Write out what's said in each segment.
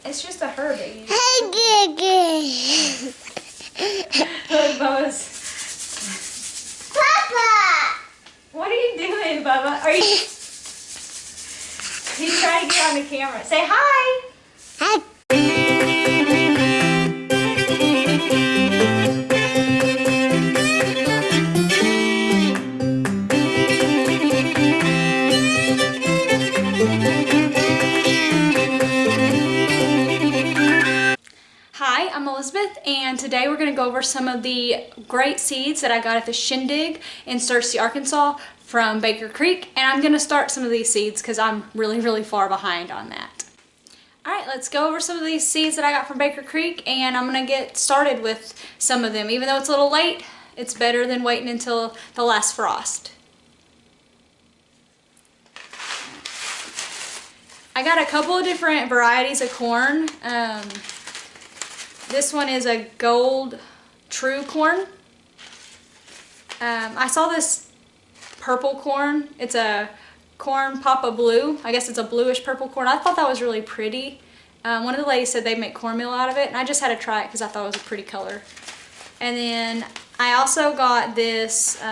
It's just a herb that you Look, Bubba's. Papa! What are you doing, Bubba? Are you... He's trying to get on the camera. Say hi! Hi. Hi, I'm Elizabeth, and today we're going to go over some of the great seeds that I got at the Shindig in Searcy, Arkansas from Baker Creek, and I'm going to start some of these seeds because I'm really far behind on that. Alright, let's go over some of these seeds that I got from Baker Creek, and I'm going to get started with some of them. Even though it's a little late, it's better than waiting until the last frost. I got a couple of different varieties of corn. This one is a gold true corn. I saw this purple corn. It's a corn Papa Blue. I guess it's a bluish purple corn. I thought that was really pretty. One of the ladies said they make cornmeal out of it, and I just had to try it because I thought it was a pretty color. And then I also got this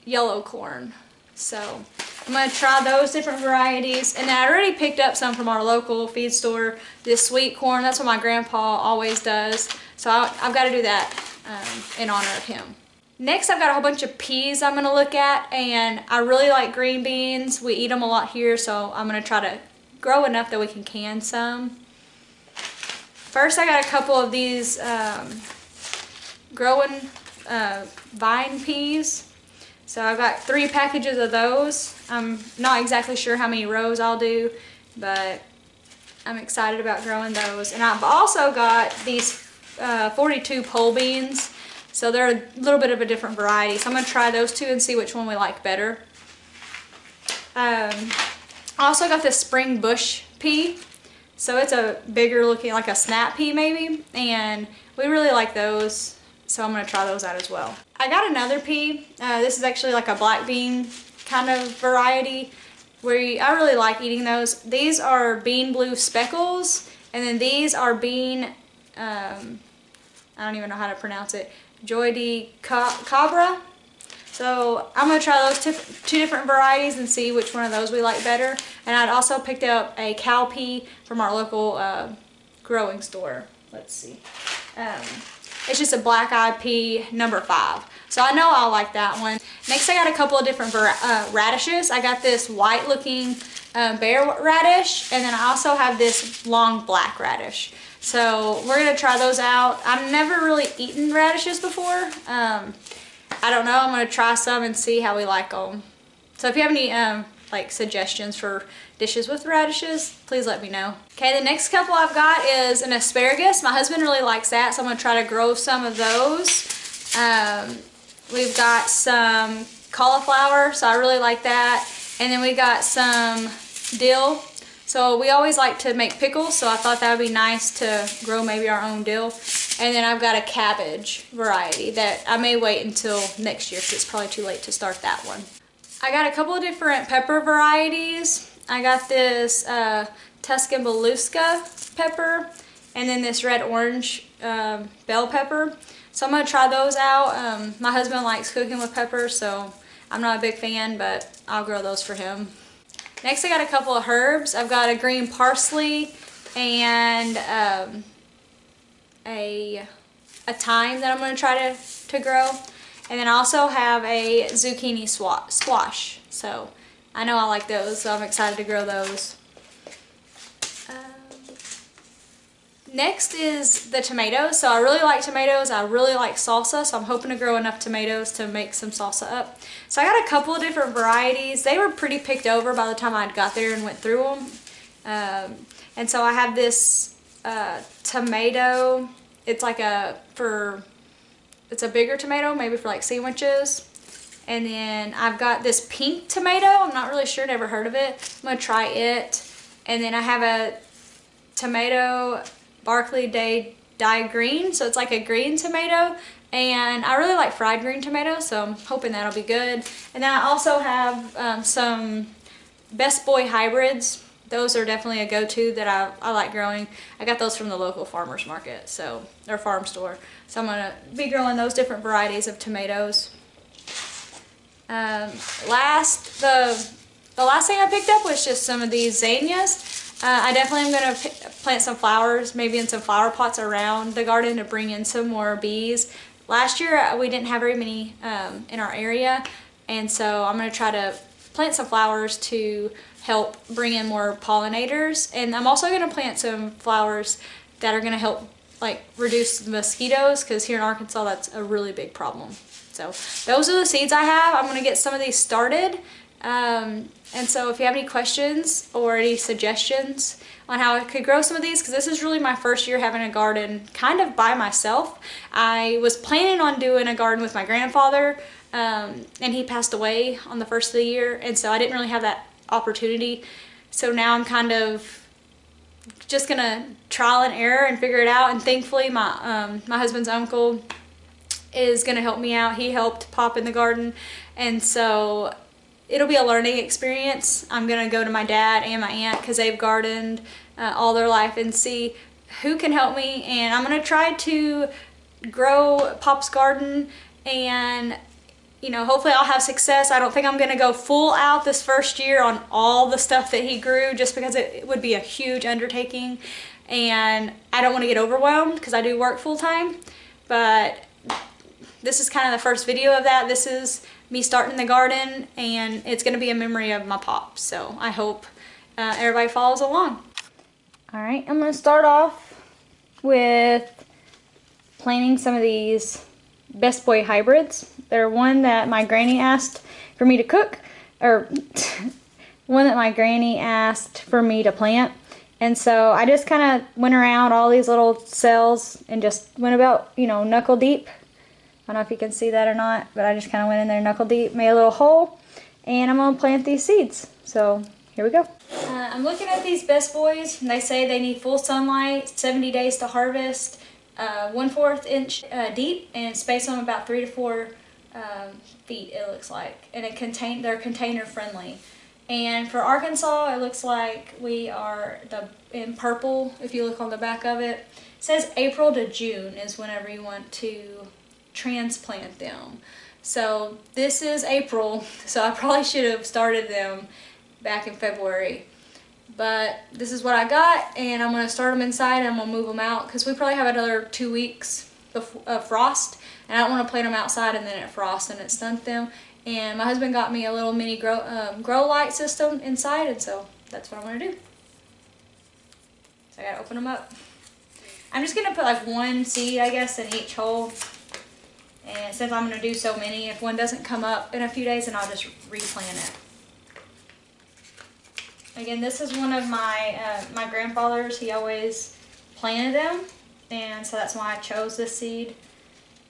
yellow corn. So I'm going to try those different varieties. And then I already picked up some from our local feed store, this sweet corn. That's what my grandpa always does. So I've got to do that in honor of him. Next, I've got a whole bunch of peas I'm going to look at. And I really like green beans. We eat them a lot here, so I'm going to try to grow enough that we can some. First, I got a couple of these growing vine peas. So I've got 3 packages of those. I'm not exactly sure how many rows I'll do, but I'm excited about growing those. And I've also got these 42 pole beans. So they're a little bit of a different variety. So I'm going to try those 2 and see which one we like better. I also got this spring bush pea. So it's a bigger looking, like a snap pea maybe. And we really like those. So I'm going to try those out as well. I got another pea. This is actually like a black bean kind of variety where I really like eating those. These are bean blue speckles, and then these are bean, I don't even know how to pronounce it, Joy de Cabra. So I'm going to try those 2 different varieties and see which one of those we like better. And I'd also picked up a cow pea from our local growing store. Let's see. It's just a black eyed pea number 5. So I know I'll like that one. Next, I got a couple of different radishes. I got this white looking bear radish, and then I also have this long black radish. So we're going to try those out. I've never really eaten radishes before. I don't know. I'm going to try some and see how we like them. So if you have any like suggestions for dishes with radishes, please let me know. Okay, the next couple I've got is an asparagus. My husband really likes that, so I'm going to try to grow some of those. We've got some cauliflower, so I really like that. And then we got some dill. So we always like to make pickles, so I thought that would be nice to grow maybe our own dill. And then I've got a cabbage variety that I may wait until next year because it's probably too late to start that one. I got a couple of different pepper varieties. I got this Tuscaloosa pepper, and then this red-orange bell pepper. So I'm going to try those out. My husband likes cooking with peppers, so I'm not a big fan, but I'll grow those for him. Next, I got a couple of herbs. I've got a green parsley and a thyme that I'm going to try to grow. And then I also have a zucchini squash. So I know I like those, so I'm excited to grow those. Next is the tomatoes. So I really like tomatoes. I really like salsa, so I'm hoping to grow enough tomatoes to make some salsa up. So I got a couple of different varieties. They were pretty picked over by the time I got there and went through them. And so I have this tomato. It's like it's a bigger tomato, maybe for like sandwiches. And then I've got this pink tomato. I'm not really sure, never heard of it. I'm going to try it. And then I have a tomato Barclay de Dye Green. So it's like a green tomato. And I really like fried green tomatoes, so I'm hoping that'll be good. And then I also have some Best Boy hybrids. those are definitely a go-to that I like growing. I got those from the local farmer's market, so, or farm store. So I'm gonna be growing those different varieties of tomatoes. The last thing I picked up was just some of these zinnias. I definitely am gonna plant some flowers, maybe in some flower pots around the garden to bring in some more bees. Last year we didn't have very many in our area, and so I'm gonna try to plant some flowers to help bring in more pollinators. And I'm also going to plant some flowers that are going to help like reduce the mosquitoes, because here in Arkansas that's a really big problem. So those are the seeds I have. I'm going to get some of these started. And so if you have any questions or any suggestions on how I could grow some of these, because this is really my first year having a garden kind of by myself. I was planning on doing a garden with my grandfather, and he passed away on the first of the year, and so I didn't really have that opportunity. So now I'm kind of just gonna trial and error and figure it out. And thankfully my husband's uncle is gonna help me out. He helped pop in the garden, and so it'll be a learning experience. I'm gonna go to my dad and my aunt, because they've gardened all their life, and see who can help me. And I'm gonna try to grow Pop's garden, and you know, hopefully I'll have success. I don't think I'm gonna go full out this first year on all the stuff that he grew, just because it would be a huge undertaking, and I don't want to get overwhelmed because I do work full time. But this is kind of the first video of that. This is me starting the garden, and it's gonna be a memory of my Pop. So I hope everybody follows along. All right, I'm gonna start off with planting some of these Best Boy hybrids. They're one that my granny asked for me to cook, or one that my granny asked for me to plant. And so I just kind of went around all these little cells and just went about, you know, knuckle deep. I don't know if you can see that or not, but I just kind of went in there knuckle deep, made a little hole, and I'm going to plant these seeds. So here we go. I'm looking at these Best Boys, and they say they need full sunlight, 70 days to harvest, 1/4 inch deep, and space them about 3 to 4 feet, it looks like. And they're container friendly. And for Arkansas, it looks like we are in purple. If you look on the back of it, it says April to June is whenever you want to transplant them. So this is April, so I probably should have started them back in February. But this is what I got, and I'm going to start them inside, and I'm going to move them out, because we probably have another 2 weeks of frost, and I don't want to plant them outside and then it frosts and it stunt them. And my husband got me a little mini grow light system inside, and so that's what I'm going to do. So I got to open them up. I'm just going to put like one seed, I guess, in each hole. And since I'm going to do so many, if one doesn't come up in a few days, then I'll just replant it. Again, this is one of my grandfather's. He always planted them, and so that's why I chose this seed.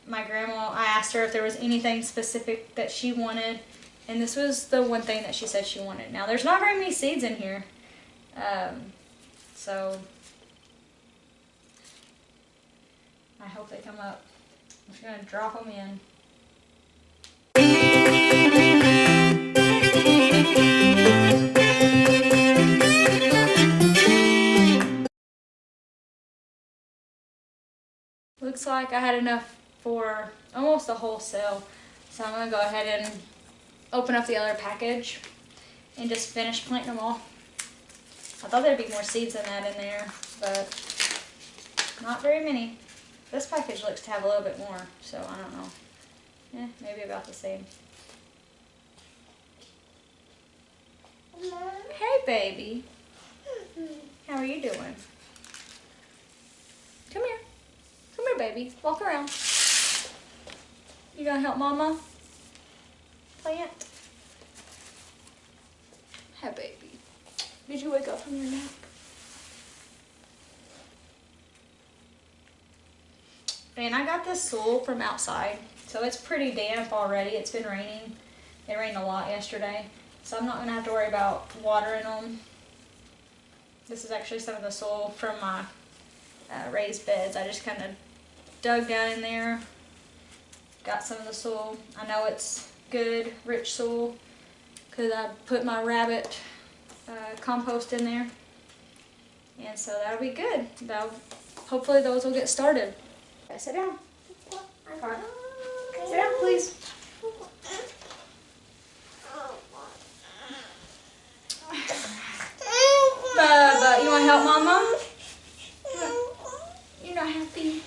My grandma, I asked her if there was anything specific that she wanted, and this was the one thing that she said she wanted. Now, there's not very many seeds in here, so I hope they come up. I'm just going to drop them in. Looks like I had enough for almost a whole cell, so I'm going to go ahead and open up the other package and just finish planting them all. I thought there'd be more seeds than that in there, but not very many. This package looks to have a little bit more, so I don't know. Maybe about the same. Hey, baby. How are you doing? Come here. Come here, baby. Walk around. You gonna help Mama plant? Hey, baby. Did you wake up from your nap? And I got this soil from outside, so it's pretty damp already. It's been raining. It rained a lot yesterday, so I'm not gonna have to worry about watering them. This is actually some of the soil from my raised beds. I just kind of dug down in there, got some of the soil. I know it's good, rich soil, because I put my rabbit compost in there. And so that'll be good. Hopefully those will get started. Okay, sit down. Right. Sit down, please. Bubba, you want to help Mama? You're not happy?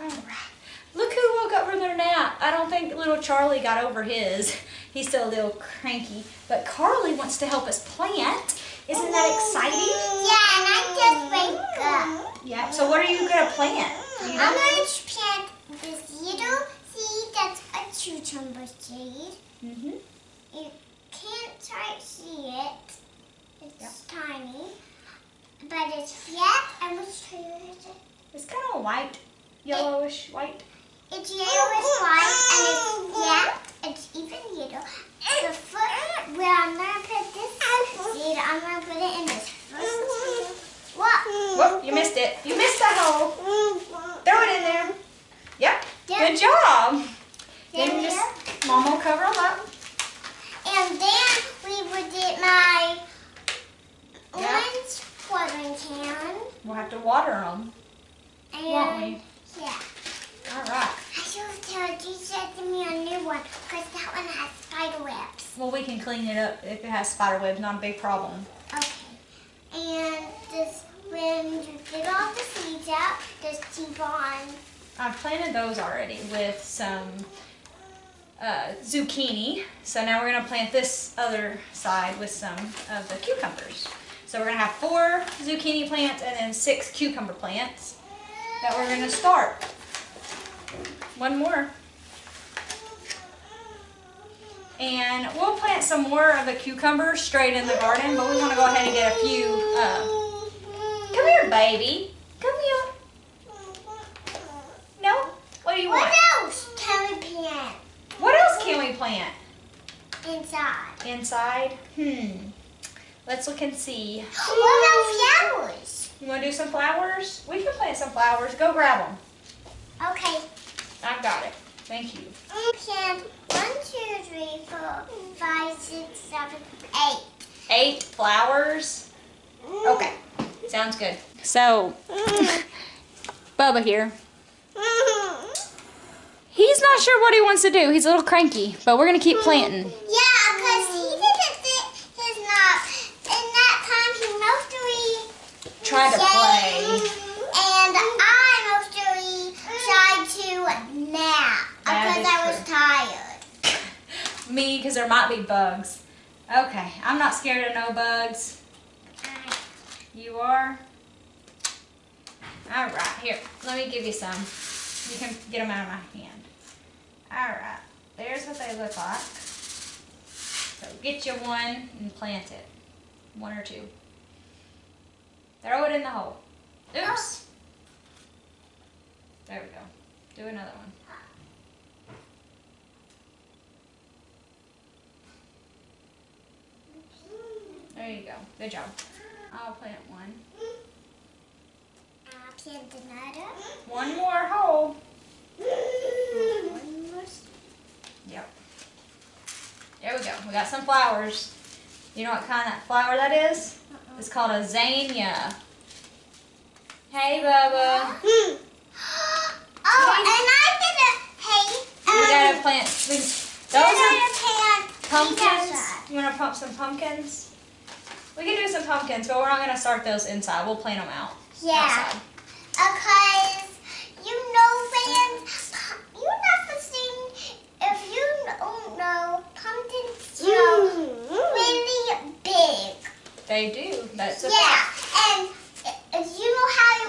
Alright. Look who woke up from their nap. I don't think little Charlie got over his. He's still a little cranky. But Carly wants to help us plant. Isn't that exciting? Yeah, and I just wake up. Yeah, so what are you going to plant? I'm going to plant this little seed that's a cucumber seed. You can't quite see it. It's tiny. But it's yet, I'm going to show you it. It's kind of white, yellowish white. It's yellowish white and it's yet. It's even yellow. The foot where I'm going to put this seed, I'm going to put it in this first. What? Whoop, you missed it. You missed that hole. Throw it in there. Yep. Good job. Then just, Mom will cover them up. And then we would get my orange watering can. We'll have to water them, won't we? Yeah. All right. I should have told you to get me a new one because that one has spider webs. Well, we can clean it up if it has spider webs. Not a big problem. Okay. And just when you get all the seeds out, just keep on. I've planted those already with some zucchini. So now we're going to plant this other side with some of the cucumbers. So we're going to have 4 zucchini plants and then 6 cucumber plants that we're going to start. One more. And we'll plant some more of the cucumbers straight in the garden, but we want to go ahead and get a few. Come here, baby. Come here. No? What do you want? What else can we plant? What else can we plant? Inside. Inside? Let's look and see. What about flowers? You want to do some flowers? We can plant some flowers. Go grab them. Okay. I've got it. Thank you. Plant 1, 2, 3, 4, 5, 6, 7, 8. 8 flowers? Okay. Sounds good. So, Bubba here. He's not sure what he wants to do. He's a little cranky, but we're going to keep planting. Yeah, because he didn't think his nap. In that time, he mostly Try to play. And I mostly tried to nap because I was tired. Me, because there might be bugs. Okay, I'm not scared of no bugs. You are? All right, here, let me give you some. You can get them out of my hand. All right, there's what they look like. So get you one and plant it. 1 or 2. Throw it in the hole. Oops. There we go. Do another one. There you go. Good job. I'll plant one. I'll plant another. One more hole. Yep. There we go. We got some flowers. You know what kind of flower that is? It's called a zinnia. Hey, Bubba. Oh, and I did a We gotta plant. Those are pumpkins. pumpkins. You want to pump some pumpkins? We can do some pumpkins, but we're not gonna start those inside. We'll plant them out. Yeah. Outside. Because fans, you never seen, if you don't know, pumpkins grow really big. They do. That's a Yeah, fact. and if you know how you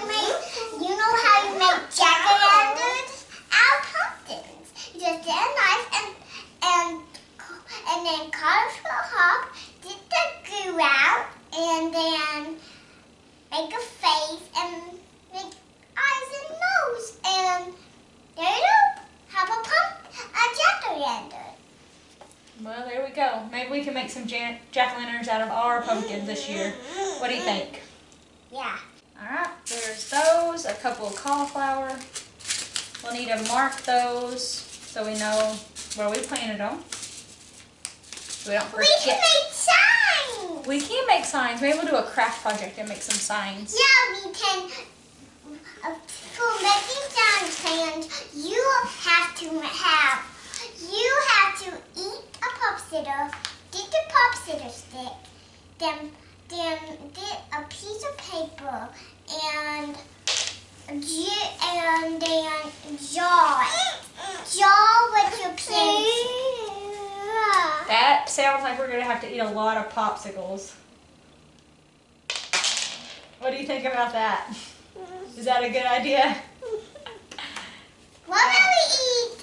make jack-o'-lanterns out of pumpkins. You just get a knife and then cut a hop, get the glue out, and then make a face and make eyes and nose, and there you go. Have a jack-o'-lantern. Well, there we go. Maybe we can make some jack-o'-lanterns out of our pumpkins this year. What do you think? Yeah. Alright, there's those, a couple of cauliflower. We'll need to mark those so we know where we planted them. So we don't We can forget. make signs. We can make signs. Maybe we'll do a craft project and make some signs. Yeah, we can. For making plans, you have to eat a popsicle, get the popsicle stick, then get a piece of paper and then jaw with your pencil. That sounds like we're gonna have to eat a lot of popsicles. What do you think about that? Is that a good idea? What will we eat?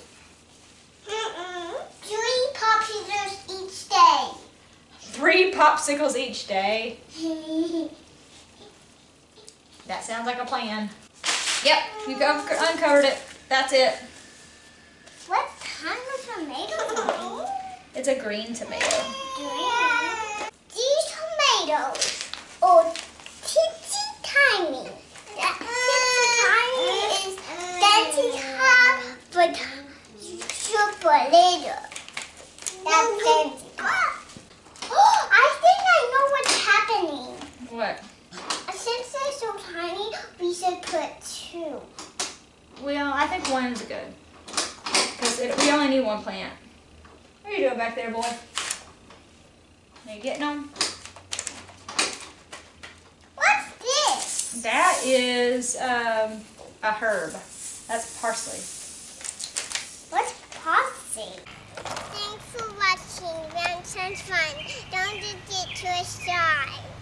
3 popsicles each day. 3 popsicles each day. That sounds like a plan. Yep, you've uncovered it. That's it. What kind of tomato? It's a green tomato. These tomatoes are teensy tiny. Tiny is fancy hot, but super little. That's fancy. I think I know what's happening. What? Since they're so tiny, we should put 2. Well, I think 1 is good. Because we only need 1 plant. What are you doing back there, boy? Are you getting them? What's this? That is a herb. That's parsley. What's parsley? Thanks for watching. Ranch Fun. Don't forget to subscribe.